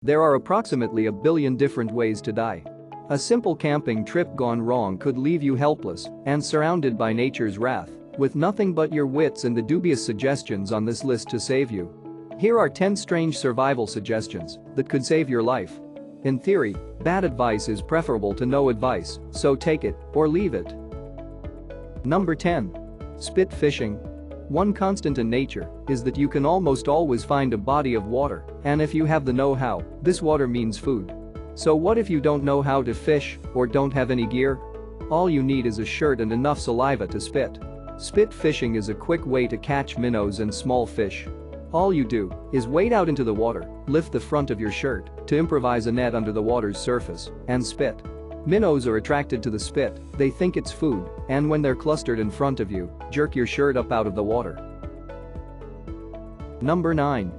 There are approximately a billion different ways to die. A simple camping trip gone wrong could leave you helpless and surrounded by nature's wrath, with nothing but your wits and the dubious suggestions on this list to save you. Here are 10 strange survival suggestions that could save your life. In theory, bad advice is preferable to no advice, so take it or leave it. Number 10. Spit fishing. One constant in nature is that you can almost always find a body of water, and if you have the know-how, this water means food. So what if you don't know how to fish or don't have any gear? All you need is a shirt and enough saliva to spit. Spit fishing is a quick way to catch minnows and small fish. All you do is wade out into the water, lift the front of your shirt to improvise a net under the water's surface, and spit. Minnows are attracted to the spit, they think it's food, and when they're clustered in front of you, jerk your shirt up out of the water. Number 9.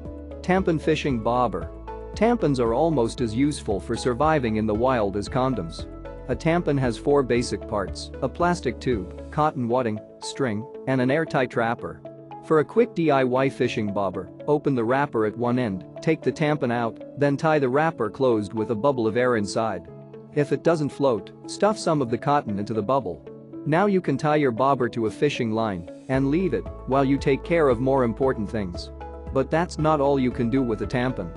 Tampon fishing bobber. Tampons are almost as useful for surviving in the wild as condoms. A tampon has 4 basic parts: a plastic tube, cotton wadding, string, and an airtight wrapper. For a quick DIY fishing bobber, open the wrapper at one end, take the tampon out, then tie the wrapper closed with a bubble of air inside. If it doesn't float, stuff some of the cotton into the bubble. Now you can tie your bobber to a fishing line and leave it while you take care of more important things. But that's not all you can do with a tampon.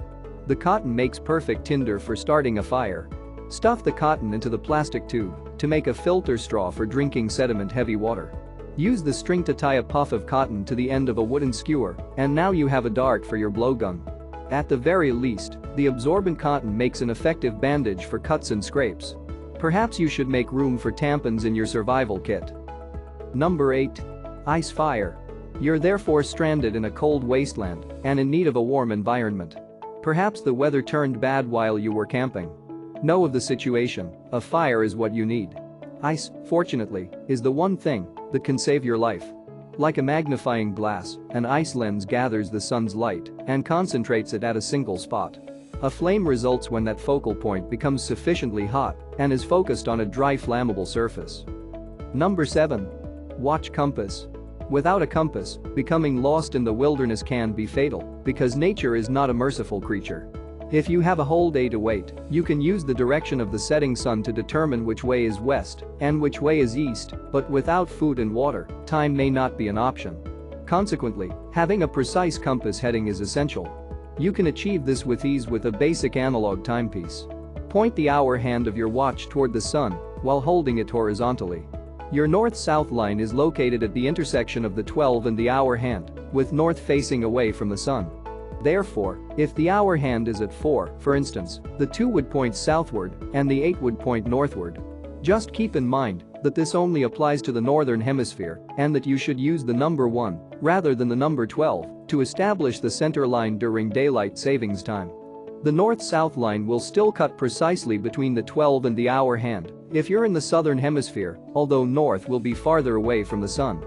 The cotton makes perfect tinder for starting a fire. Stuff the cotton into the plastic tube to make a filter straw for drinking sediment-heavy water. Use the string to tie a puff of cotton to the end of a wooden skewer, and now you have a dart for your blowgun. At the very least, the absorbent cotton makes an effective bandage for cuts and scrapes. Perhaps you should make room for tampons in your survival kit. Number 8. Ice fire. You're therefore stranded in a cold wasteland and in need of a warm environment. Perhaps the weather turned bad while you were camping. Know of the situation, a fire is what you need. Ice, fortunately, is the one thing that can save your life. Like a magnifying glass, an ice lens gathers the sun's light and concentrates it at a single spot. A flame results when that focal point becomes sufficiently hot and is focused on a dry flammable surface. Number 7. Watch compass. Without a compass, becoming lost in the wilderness can be fatal because nature is not a merciful creature. If you have a whole day to wait, you can use the direction of the setting sun to determine which way is west and which way is east, but without food and water, time may not be an option. Consequently, having a precise compass heading is essential. You can achieve this with ease with a basic analog timepiece. Point the hour hand of your watch toward the sun while holding it horizontally. Your north-south line is located at the intersection of the 12 and the hour hand, with north facing away from the sun. Therefore, if the hour hand is at 4, for instance, the 2 would point southward and the 8 would point northward. Just keep in mind that this only applies to the northern hemisphere and that you should use the number 1 rather than the number 12 to establish the center line during daylight savings time. The north-south line will still cut precisely between the 12 and the hour hand if you're in the southern hemisphere, although north will be farther away from the sun.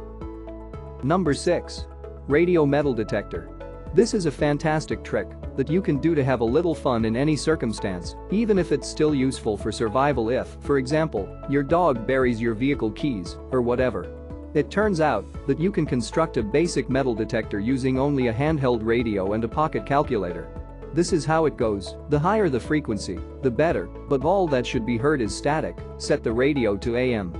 Number 6. Radio metal detector. This is a fantastic trick that you can do to have a little fun in any circumstance, even if it's still useful for survival if, for example, your dog buries your vehicle keys or whatever. It turns out that you can construct a basic metal detector using only a handheld radio and a pocket calculator. This is how it goes: the higher the frequency, the better, but all that should be heard is static. Set the radio to AM.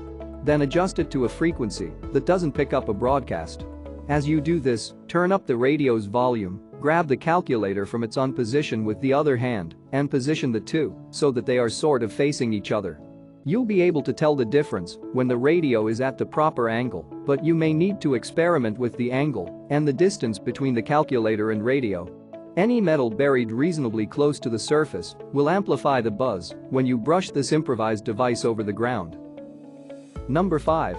Then adjust it to a frequency that doesn't pick up a broadcast. As you do this, turn up the radio's volume, grab the calculator from its on position with the other hand, and position the two so that they are sort of facing each other. You'll be able to tell the difference when the radio is at the proper angle, but you may need to experiment with the angle and the distance between the calculator and radio. Any metal buried reasonably close to the surface will amplify the buzz when you brush this improvised device over the ground. Number 5.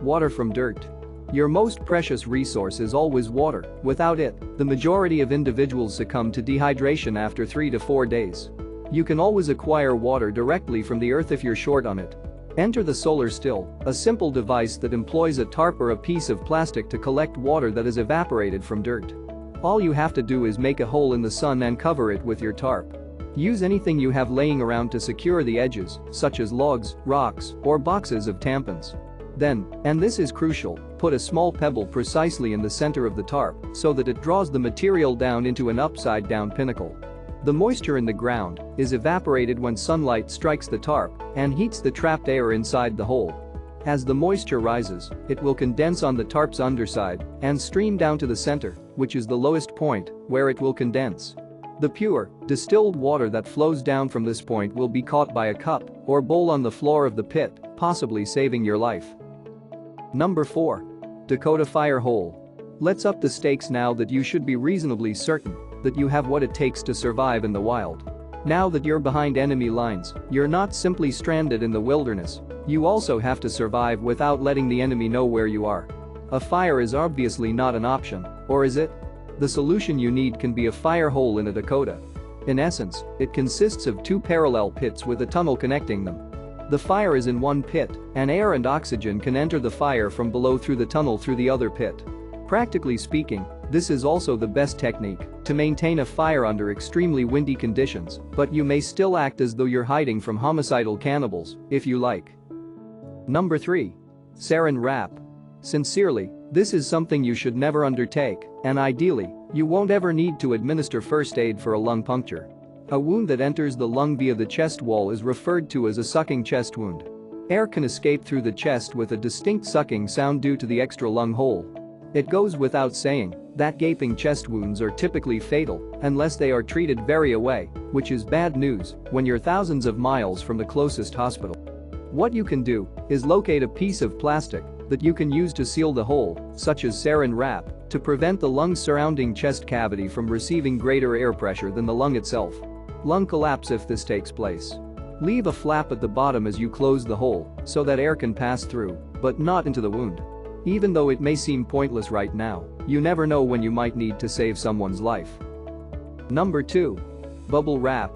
Water from dirt. Your most precious resource is always water. Without it, the majority of individuals succumb to dehydration after 3 to 4 days. You can always acquire water directly from the earth if you're short on it. Enter the solar still, a simple device that employs a tarp or a piece of plastic to collect water that is evaporated from dirt. All you have to do is make a hole in the sun and cover it with your tarp. Use anything you have laying around to secure the edges, such as logs, rocks, or boxes of tampons. Then, and this is crucial, put a small pebble precisely in the center of the tarp so that it draws the material down into an upside-down pinnacle. The moisture in the ground is evaporated when sunlight strikes the tarp and heats the trapped air inside the hole. As the moisture rises, it will condense on the tarp's underside and stream down to the center, which is the lowest point, where it will condense. The pure, distilled water that flows down from this point will be caught by a cup or bowl on the floor of the pit, possibly saving your life. Number 4. Dakota Fire Hole. Let's up the stakes now that you should be reasonably certain that you have what it takes to survive in the wild. Now that you're behind enemy lines, you're not simply stranded in the wilderness, you also have to survive without letting the enemy know where you are. A fire is obviously not an option, or is it? The solution you need can be a fire hole in a Dakota. In essence, it consists of 2 parallel pits with a tunnel connecting them. The fire is in one pit, and air and oxygen can enter the fire from below through the tunnel through the other pit. Practically speaking, this is also the best technique to maintain a fire under extremely windy conditions, but you may still act as though you're hiding from homicidal cannibals, if you like. Number 3. Sarin Wrap. Sincerely, this is something you should never undertake, and ideally, you won't ever need to administer first aid for a lung puncture. A wound that enters the lung via the chest wall is referred to as a sucking chest wound. Air can escape through the chest with a distinct sucking sound due to the extra lung hole. It goes without saying that gaping chest wounds are typically fatal unless they are treated very away, which is bad news when you're thousands of miles from the closest hospital. What you can do is locate a piece of plastic that you can use to seal the hole, such as sarin wrap, to prevent the lungs surrounding chest cavity from receiving greater air pressure than the lung itself. Lung collapse if this takes place. Leave a flap at the bottom as you close the hole so that air can pass through, but not into the wound. Even though it may seem pointless right now, you never know when you might need to save someone's life. Number 2. Bubble Wrap.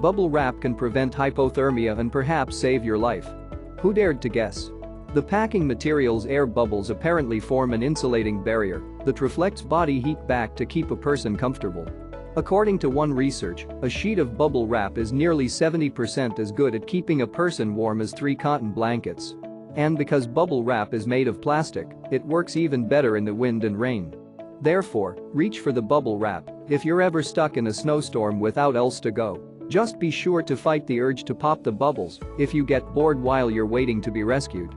Bubble wrap can prevent hypothermia and perhaps save your life. Who dared to guess? The packing material's air bubbles apparently form an insulating barrier that reflects body heat back to keep a person comfortable. According to one research, a sheet of bubble wrap is nearly 70% as good at keeping a person warm as 3 cotton blankets. And because bubble wrap is made of plastic, it works even better in the wind and rain. Therefore, reach for the bubble wrap if you're ever stuck in a snowstorm without else to go. Just be sure to fight the urge to pop the bubbles if you get bored while you're waiting to be rescued.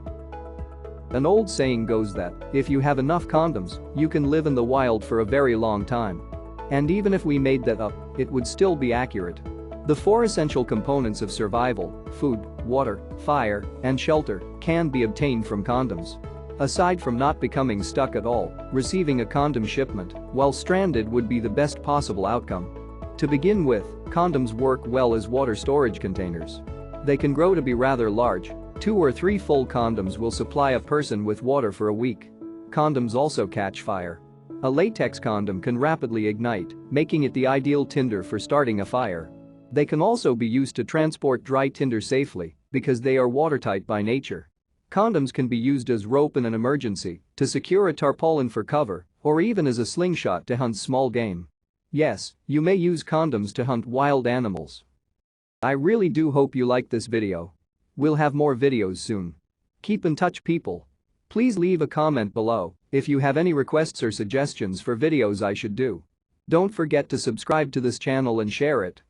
An old saying goes that if you have enough condoms, you can live in the wild for a very long time. And even if we made that up, it would still be accurate. The 4 essential components of survival, food, water, fire, and shelter, can be obtained from condoms. Aside from not becoming stuck at all, receiving a condom shipment while stranded would be the best possible outcome. To begin with, condoms work well as water storage containers. They can grow to be rather large. 2 or 3 full condoms will supply a person with water for a week. Condoms also catch fire. A latex condom can rapidly ignite, making it the ideal tinder for starting a fire. They can also be used to transport dry tinder safely because they are watertight by nature. Condoms can be used as rope in an emergency, to secure a tarpaulin for cover, or even as a slingshot to hunt small game. Yes, you may use condoms to hunt wild animals. I really do hope you liked this video. We'll have more videos soon. Keep in touch, people. Please leave a comment below if you have any requests or suggestions for videos I should do. Don't forget to subscribe to this channel and share it.